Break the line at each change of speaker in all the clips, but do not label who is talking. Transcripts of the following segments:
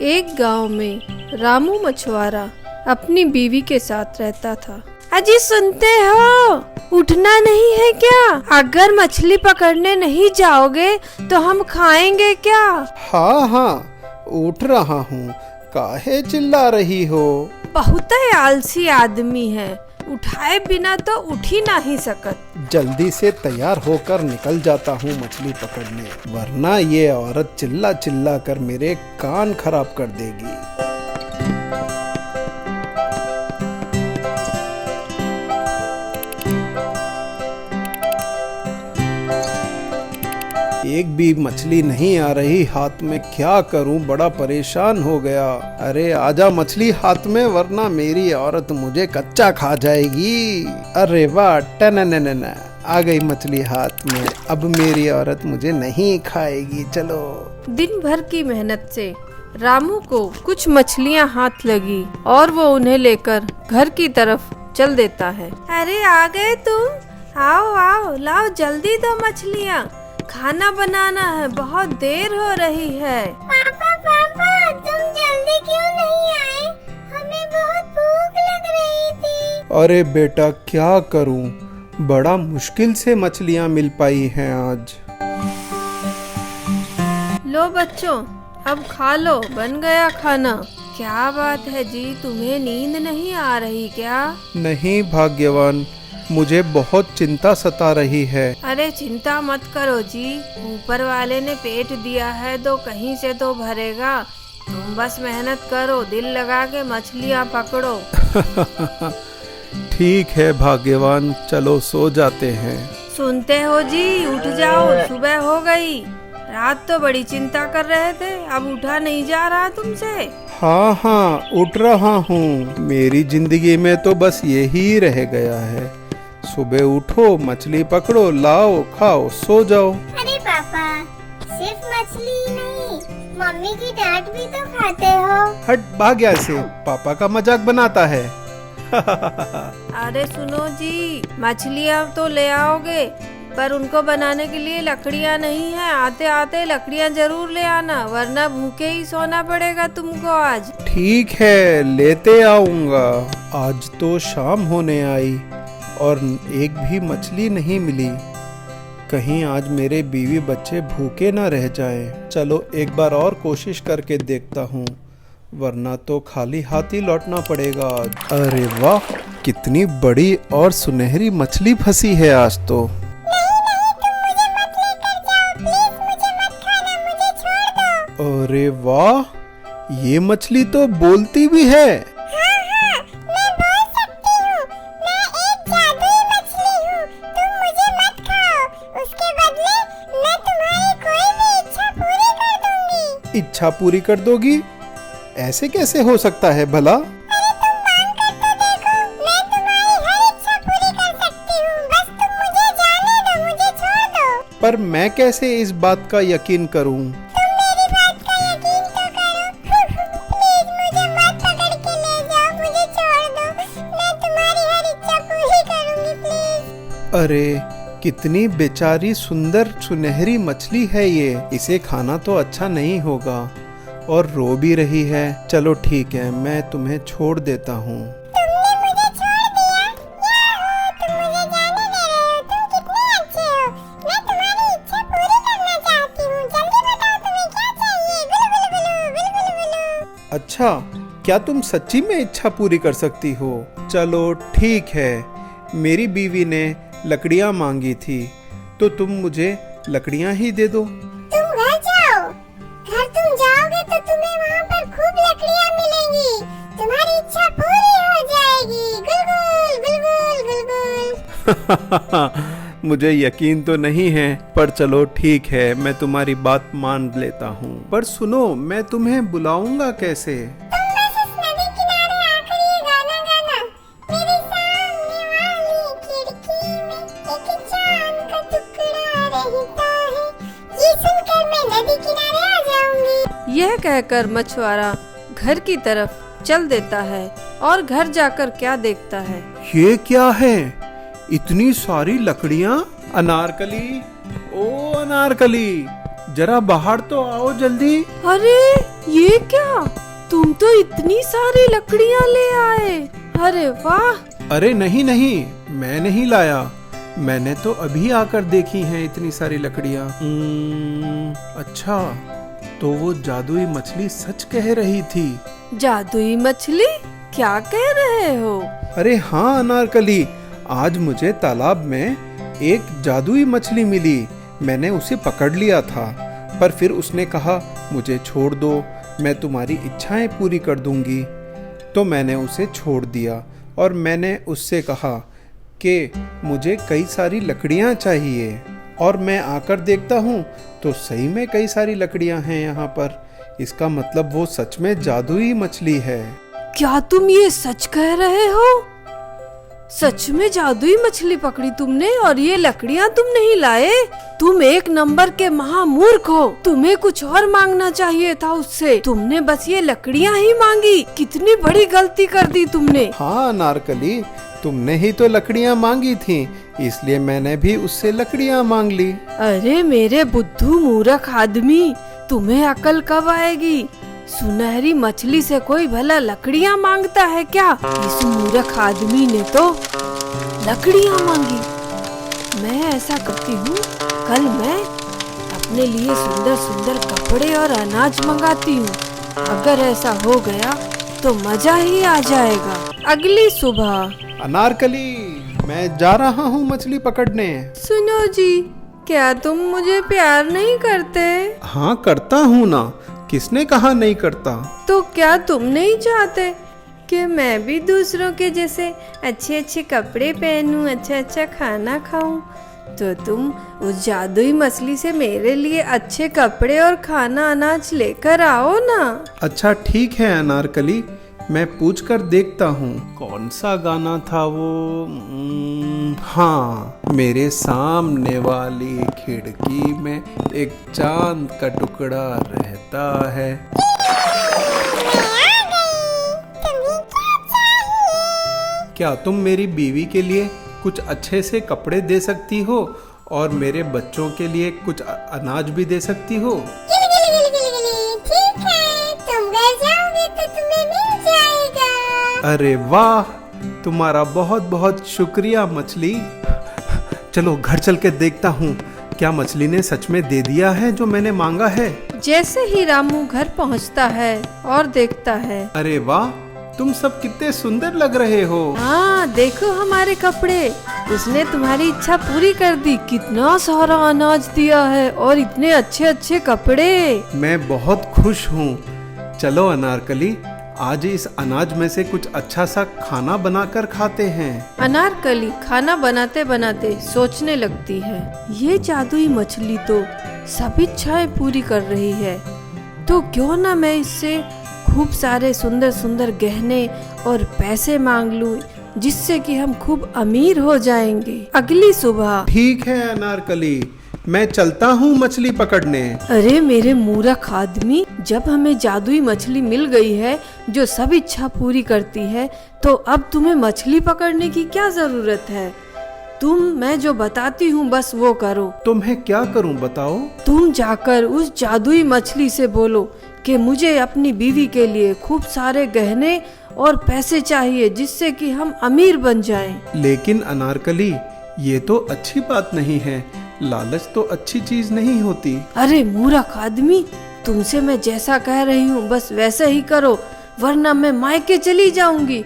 एक गांव में रामू मछुआरा अपनी बीवी के साथ रहता था। अजी सुनते हो, उठना नहीं है क्या? अगर मछली पकड़ने नहीं जाओगे तो हम खाएंगे क्या?
हाँ हाँ उठ रहा हूँ, काहे चिल्ला रही हो?
बहुत ही आलसी आदमी है, उठाए बिना तो उठ ही नहीं सकत।
जल्दी से तैयार होकर निकल जाता हूँ मछली पकड़ने, वरना ये औरत चिल्ला चिल्ला कर मेरे कान खराब कर देगी। एक भी मछली नहीं आ रही हाथ में, क्या करूं, बड़ा परेशान हो गया। अरे आजा मछली हाथ में, वरना मेरी औरत मुझे कच्चा खा जाएगी। अरे वाह, टन आ गई मछली हाथ में, अब मेरी औरत मुझे नहीं खाएगी। चलो।
दिन भर की मेहनत से रामू को कुछ मछलियां हाथ लगी और वो उन्हें लेकर घर की तरफ चल देता है। अरे आ गए तुम, आओ आओ, लाओ जल्दी दो मछलियां, खाना बनाना है, बहुत देर हो रही है।
पापा, तुम जल्दी क्यों नहीं आए? हमें बहुत भूख लग रही थी।
अरे बेटा क्या करूं, बड़ा मुश्किल से मछलियां मिल पाई हैं आज।
लो बच्चों, अब खा लो, बन गया खाना। क्या बात है जी, तुम्हें नींद नहीं आ रही क्या?
नहीं भाग्यवान, मुझे बहुत चिंता सता रही है।
अरे चिंता मत करो जी, ऊपर वाले ने पेट दिया है तो कहीं से तो भरेगा। तुम बस मेहनत करो, दिल लगा के मछलियाँ पकड़ो।
ठीक है भाग्यवान, चलो सो जाते हैं।
सुनते हो जी, उठ जाओ, सुबह हो गई। रात तो बड़ी चिंता कर रहे थे, अब उठा नहीं जा रहा तुमसे।
हाँ हाँ उठ रहा हूँ, मेरी जिंदगी में तो बस यही रह गया है। सुबह उठो, मछली पकड़ो, लाओ, खाओ, सो जाओ।
अरे पापा, सिर्फ मछली नहीं, मम्मी की डांट भी तो खाते हो।
हट भाग यहाँ से, पापा का मजाक बनाता है।
अरे सुनो जी, मछलियाँ तो ले आओगे, पर उनको बनाने के लिए लकड़ियाँ नहीं है। आते आते लकड़ियाँ जरूर ले आना, वरना भूखे ही सोना पड़ेगा तुमको आज।
ठीक है, लेते आऊंगा। आज तो शाम होने आई और एक भी मछली नहीं मिली। कहीं आज मेरे बीवी बच्चे भूखे ना रह जाएं। चलो एक बार और कोशिश करके देखता हूँ, वरना तो खाली हाथ ही लौटना पड़ेगा। अरे वाह, कितनी बड़ी और सुनहरी मछली फंसी है आज तो। अरे वाह, ये मछली तो बोलती भी है।
हाँ, मैं बोल सकती हूँ। मैं एक जादुई मछली हूँ। तुम मुझे मत खाओ, उसके बदले मैं तुम्हारी कोई भी इच्छा पूरी कर दूंगी।
इच्छा पूरी कर दोगी? ऐसे कैसे हो सकता है भला?
अरे तुम मांग कर तो देखो, मैं तुम्हारी हर इच्छा पूरी कर सकती हूँ। बस तुम मुझे जाने दो, मुझे छोड़ दो।
पर मैं कैसे इस बात का यकीन करूँ? अरे कितनी बेचारी सुंदर सुनहरी मछली है ये, इसे खाना तो अच्छा नहीं होगा और रो भी रही है। चलो ठीक है, मैं तुम्हें छोड़ देता हूँ।
तुमने मुझे छोड़ दिया? तुम मुझे जाने दे रहे हो? तुम कितने अच्छे हो। मैं तुम्हारी इच्छा पूरी करना चाहती हूँ। जल्दी बताओ तुम्हें क्या चाहिए। गुलु गुलु गुलु गुलु गुलु गुलु।
अच्छा, क्या तुम सच्ची में इच्छा पूरी कर सकती हो? चलो ठीक है, मेरी बीवी ने लकड़ियाँ मांगी थी तो तुम मुझे लकड़ियाँ ही दे दो।
तुम घर जाओ, घर तुम जाओगे तो तुम्हें वहाँ पर खूब लकड़ियाँ मिलेंगी, तुम्हारी इच्छा पूरी हो जाएगी। गुलगुल गुलगुल गुलगुल।
मुझे यकीन तो नहीं है, पर चलो ठीक है, मैं तुम्हारी बात मान लेता हूँ। पर सुनो, मैं तुम्हें बुलाऊंगा कैसे?
यह कहकर मछुआरा घर की तरफ चल देता है और घर जाकर क्या देखता है।
ये क्या है? इतनी सारी लकड़ियाँ। अनारकली, ओ अनारकली, जरा बाहर तो आओ जल्दी।
अरे ये क्या? तुम तो इतनी सारी लकड़ियाँ ले आए। अरे वाह।
अरे नहीं नहीं, मैं नहीं लाया। मैंने तो अभी आकर देखी हैं इतनी सारी लकड़ियाँ। अच्छा, तो वो जादुई मछली सच कह रही थी।
जादुई मछली? क्या कह रहे हो?
अरे हाँ अनारकली, आज मुझे तालाब में एक जादुई मछली मिली। मैंने उसे पकड़ लिया था, पर फिर उसने कहा मुझे छोड़ दो, मैं तुम्हारी इच्छाएं पूरी कर दूंगी। तो मैंने उसे छोड़ दिया और मैंने उससे कहा कि मुझे कई सारी लकड़ियां चाहिए, और मैं आकर देखता हूँ तो सही में कई सारी लकड़ियां हैं यहाँ पर। इसका मतलब वो सच में जादुई मछली है।
क्या तुम ये सच कह रहे हो? सच में जादुई मछली पकड़ी तुमने और ये लकड़ियाँ तुम नहीं लाए? तुम एक नंबर के महामूर्ख हो। तुम्हें कुछ और मांगना चाहिए था उससे। तुमने बस ये लकड़ियाँ ही मांगी। कितनी बड़ी गलती कर दी तुमने।
हाँ अनारकली, तुमने ही तो लकड़ियाँ मांगी थी, इसलिए मैंने भी उससे लकड़ियाँ मांग ली।
अरे मेरे बुद्धू मूर्ख आदमी, तुम्हें अकल कब आएगी? सुनहरी मछली से कोई भला लकड़ियाँ मांगता है क्या? इस मूर्ख आदमी ने तो लकड़ियाँ मांगी। मैं ऐसा करती हूँ, कल मैं अपने लिए सुंदर सुंदर कपड़े और अनाज मंगाती हूँ। अगर ऐसा हो गया तो मजा ही आ जाएगा। अगली सुबह।
अनारकली, मैं जा रहा हूँ मछली पकड़ने।
सुनो जी, क्या तुम मुझे प्यार नहीं करते?
हाँ करता हूँ ना, किसने कहा नहीं करता।
तो क्या तुम नहीं चाहते कि मैं भी दूसरों के जैसे अच्छे अच्छे कपड़े पहनूं, अच्छा अच्छा खाना खाऊं? तो तुम उस जादुई मछली से मेरे लिए अच्छे कपड़े और खाना अनाज लेकर आओ ना।
अच्छा ठीक है अनारकली, मैं पूछ कर देखता हूँ। कौन सा गाना था वो? हाँ, मेरे सामने वाली खिड़की में एक चांद का टुकड़ा रहता है। क्या तुम मेरी बीवी के लिए कुछ अच्छे से कपड़े दे सकती हो और मेरे बच्चों के लिए कुछ अनाज भी दे सकती हो?
ठीक है, तुम घर जाओगे तो तुम्हें मिल जाएगा।
अरे वाह, तुम्हारा बहुत बहुत शुक्रिया मछली। चलो घर चल के देखता हूँ, क्या मछली ने सच में दे दिया है जो मैंने मांगा है।
जैसे ही रामू घर पहुँचता है और देखता है,
अरे वाह, तुम सब कितने सुंदर लग रहे हो।
हाँ देखो हमारे कपड़े, उसने तुम्हारी इच्छा पूरी कर दी। कितना सारा अनाज दिया है और इतने अच्छे अच्छे कपड़े।
मैं बहुत खुश हूँ। चलो अनारकली, आज इस अनाज में से कुछ अच्छा सा खाना बनाकर खाते हैं।
अनारकली खाना बनाते बनाते सोचने लगती है, ये जादुई मछली तो सब इच्छाएं पूरी कर रही है, तो क्यों ना मैं इससे खूब सारे सुंदर सुंदर गहने और पैसे मांग लूं, जिससे कि हम खूब अमीर हो जाएंगे। अगली सुबह।
ठीक है अनारकली, मैं चलता हूँ मछली पकड़ने।
अरे मेरे मूर्ख आदमी, जब हमें जादुई मछली मिल गई है जो सब इच्छा पूरी करती है, तो अब तुम्हें मछली पकड़ने की क्या जरूरत है? मैं जो बताती हूँ बस वो करो।
तो मैं क्या करूँ बताओ?
तुम जाकर उस जादुई मछली से बोलो कि मुझे अपनी बीवी के लिए खूब सारे गहने और पैसे चाहिए, जिससे कि हम अमीर बन जाएं।
लेकिन अनारकली, ये तो अच्छी बात नहीं है। लालच तो अच्छी चीज नहीं होती।
अरे मूर्ख आदमी, तुमसे मैं जैसा कह रही हूँ बस वैसे ही करो, वरना मैं मायके चली जाऊंगी।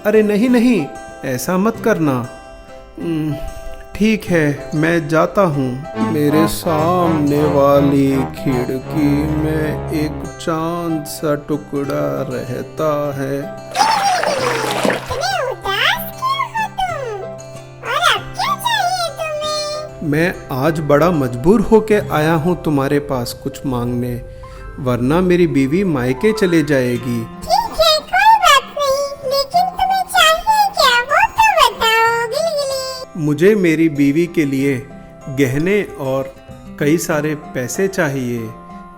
अरे नहीं नहीं, ऐसा मत करना। ठीक है, मैं जाता हूँ। मेरे सामने वाली खिड़की में एक चांद सा टुकड़ा रहता है।
इतने उदास क्यों हो तुम? और अब क्या चाहिए तुम्हें?
मैं आज बड़ा मजबूर होके आया हूँ तुम्हारे पास कुछ मांगने, वरना मेरी बीवी मायके चले जाएगी।
ठीक है, कोई बात नहीं, लेकिन तुम्हें चाहिए क्या वो तो बताओ। गिलगिली।
मुझे मेरी बीवी के लिए गहने और कई सारे पैसे चाहिए,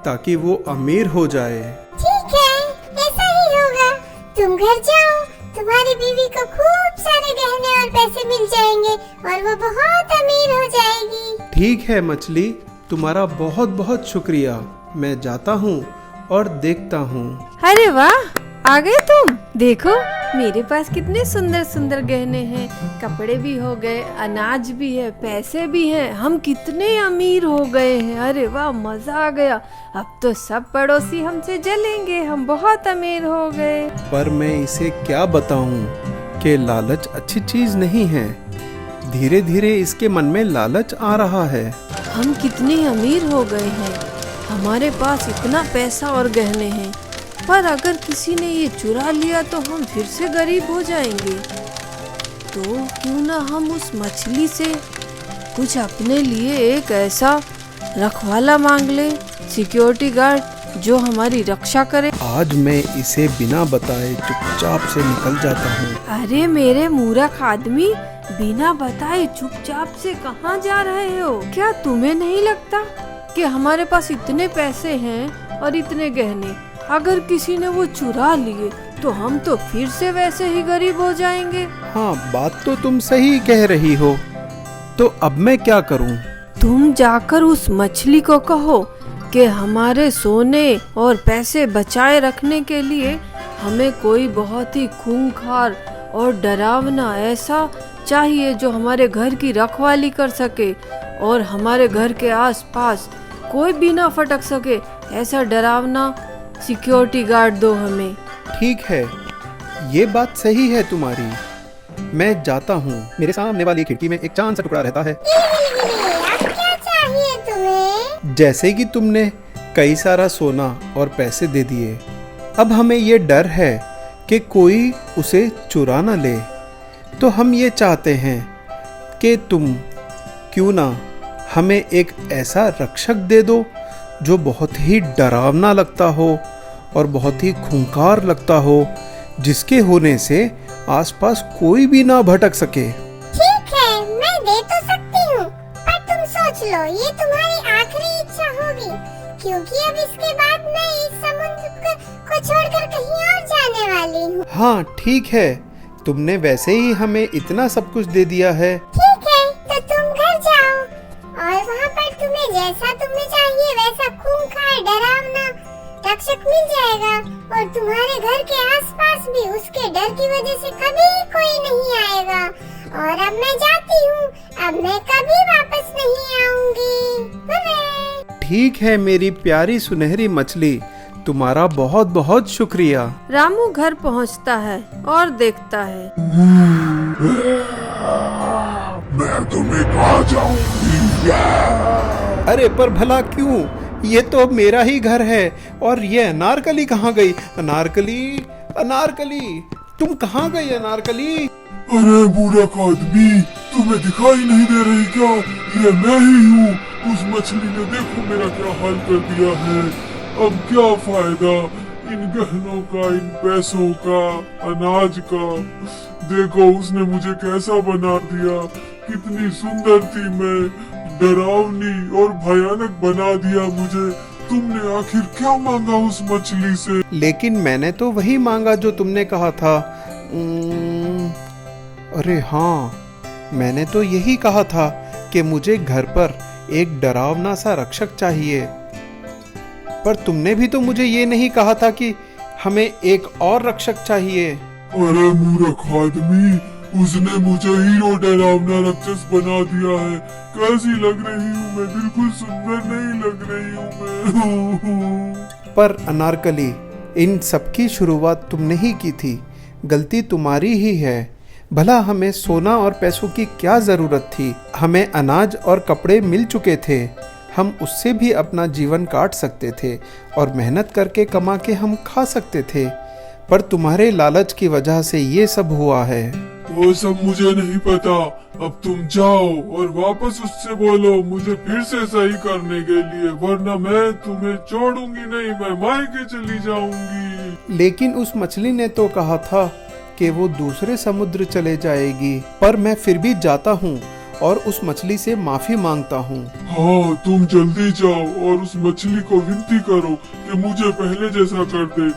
ताकि वो अमीर हो जाए।
ठीक है, ऐसा ही होगा। तुम घर जाओ, तुम्हारी बीवी को खूब सारे गहने और पैसे मिल जाएंगे और वो बहुत अमीर हो जाएगी।
ठीक है मछली, तुम्हारा बहुत बहुत शुक्रिया। मैं जाता हूँ और देखता हूँ।
अरे वाह, आ गए तुम। देखो मेरे पास कितने सुंदर सुंदर गहने हैं, कपड़े भी हो गए, अनाज भी है, पैसे भी हैं, हम कितने अमीर हो गए हैं। अरे वाह, मजा आ गया। अब तो सब पड़ोसी हमसे जलेंगे, हम बहुत अमीर हो गए।
पर मैं इसे क्या बताऊं कि लालच अच्छी चीज नहीं है। धीरे धीरे इसके मन में लालच आ रहा है।
हम कितने अमीर हो गए हैं, हमारे पास इतना पैसा और गहने हैं, पर अगर किसी ने ये चुरा लिया तो हम फिर से गरीब हो जाएंगे। तो क्यों ना हम उस मछली से कुछ अपने लिए एक ऐसा रखवाला मांग ले, सिक्योरिटी गार्ड जो हमारी रक्षा करे।
आज मैं इसे बिना बताए चुपचाप से निकल जाता हूँ।
अरे मेरे मूर्ख आदमी, बिना बताए चुपचाप से कहाँ जा रहे हो? क्या तुम्हें नहीं लगता कि हमारे पास इतने पैसे हैं और इतने गहने, अगर किसी ने वो चुरा लिए तो हम तो फिर से वैसे ही गरीब हो जाएंगे।
हाँ, बात तो तुम सही कह रही हो। तो अब मैं क्या करूँ?
तुम जाकर उस मछली को कहो कि हमारे सोने और पैसे बचाए रखने के लिए हमें कोई बहुत ही खूंखार और डरावना ऐसा चाहिए जो हमारे घर की रखवाली कर सके और हमारे घर के आसपास कोई भी ना फटक सके। ऐसा डरावना सिक्योरिटी गार्ड दो हमें।
ठीक है, ये बात सही है तुम्हारी। मैं जाता हूँ। मेरे सामने वाली खिड़की में एक चांद सा टुकड़ा रहता है।
अब क्या चाहिए तुम्हें?
जैसे कि तुमने कई सारा सोना और पैसे दे दिए, अब हमें ये डर है कि कोई उसे चुरा ना ले। तो हम ये चाहते हैं कि तुम क्यों ना हमें एक ऐसा रक्षक दे दो जो बहुत ही डरावना लगता हो और बहुत ही खूंखार लगता हो, जिसके होने से आसपास कोई भी ना भटक सके।
ठीक है, मैं दे तो सकती हूँ, पर तुम सोच लो ये तुम्हारी आखिरी इच्छा होगी, क्योंकि अब इसके बाद मैं इस समुद्र को छोड़कर कहीं और जाने वाली हूँ।
हाँ ठीक है, तुमने वैसे ही हमें इतना सब कुछ दे दिया है।
ठीक है, तो तुम घर जाओ और वहाँ पर तुम्हें जैसा तुम्हें चाहिए वैसा खूंखार डरावना रक्षक मिल जाएगा, और तुम्हारे घर के आसपास भी उसके डर की वजह से कभी कोई नहीं आएगा। और अब मैं जाती हूँ, अब मैं कभी वापस नहीं आऊंगी। बाय।
ठीक है मेरी प्यारी सुनहरी मछली, तुम्हारा बहुत बहुत शुक्रिया।
रामू घर पहुंचता है और देखता है।
मैं तुम्हें कहाँ जाऊंगी?
अरे पर भला क्यों? ये तो मेरा ही घर है। और ये अनारकली कहाँ गई? अनारकली, अनारकली, तुम कहाँ गई अनारकली?
अरे मूर्ख आदमी, तुम्हें दिखाई नहीं दे रही क्या? ये मैं ही हूँ। उस मछली ने देखो मेरा क्या हाल कर दिया है। अब क्या फायदा इन गहनों का, इन पैसों का, अनाज का। देखो उसने मुझे कैसा बना दिया। कितनी सुंदर थी मैं, डरावनी और भयानक बना दिया मुझे। तुमने आखिर क्या मांगा उस मछली से?
लेकिन मैंने तो वही मांगा जो तुमने कहा था। अरे हाँ, मैंने तो यही कहा था कि मुझे घर पर एक डरावना सा रक्षक चाहिए। पर तुमने भी तो मुझे ये नहीं कहा था कि हमें एक और रक्षक चाहिए।
अरे मूर्ख आदमी, उसने मुझे हीरो डरावना राक्षस बना दिया है। कैसी लग रही हूँ मैं? बिल्कुल सुंदर नहीं लग रही हूँ मैं।
पर अनारकली, इन सब की शुरुआत तुमने ही की थी। गलती तुम्हारी ही है। भला हमें सोना और पैसों की क्या जरूरत थी? हमें अनाज और कपड़े मिल चुके थे। हम उससे भी अपना जीवन काट सकते थे और मेहनत करके कमा के हम खा सकते थे। पर तुम्हारे लालच की वजह से ये सब हुआ है।
वो सब मुझे नहीं पता। अब तुम जाओ और वापस उससे बोलो मुझे फिर से सही करने के लिए, वरना मैं तुम्हें छोड़ूंगी नहीं, मैं मायके चली जाऊंगी।
लेकिन उस मछली ने तो कहा था कि वो दूसरे समुद्र चले जाएगी। पर मैं फिर भी जाता हूँ और उस मछली से माफी मांगता हूँ।
हाँ, तुम जल्दी जाओ और उस मछली को विनती करो कि मुझे पहले जैसा कर दे,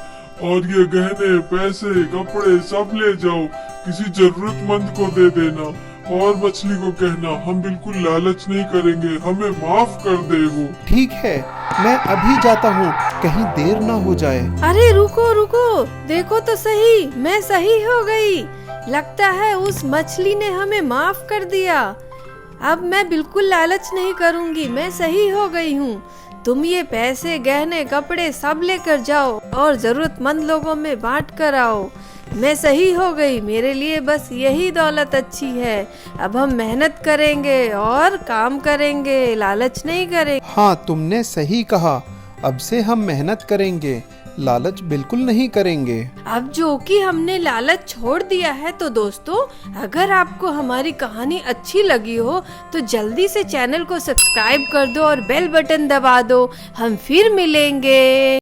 और ये गहने, पैसे, कपड़े सब ले जाओ, किसी जरूरतमंद को दे देना। और मछली को कहना हम बिल्कुल लालच नहीं करेंगे, हमें माफ कर दे वो।
ठीक है, मैं अभी जाता हूँ। कहीं देर ना हो जाए।
अरे रुको रुको, देखो तो सही, मैं सही हो गई। लगता है उस मछली ने हमें माफ कर दिया। अब मैं बिल्कुल लालच नहीं करूंगी, मैं सही हो गई हूँ। तुम ये पैसे, गहने, कपड़े सब लेकर जाओ और जरूरतमंद लोगों में बांट कर आओ। मैं सही हो गई, मेरे लिए बस यही दौलत अच्छी है। अब हम मेहनत करेंगे और काम करेंगे, लालच नहीं करेंगे।
हाँ, तुमने सही कहा। अब से हम मेहनत करेंगे, लालच बिल्कुल नहीं करेंगे।
अब जो कि हमने लालच छोड़ दिया है, तो दोस्तों अगर आपको हमारी कहानी अच्छी लगी हो तो जल्दी से चैनल को सब्सक्राइब कर दो और बेल बटन दबा दो। हम फिर मिलेंगे।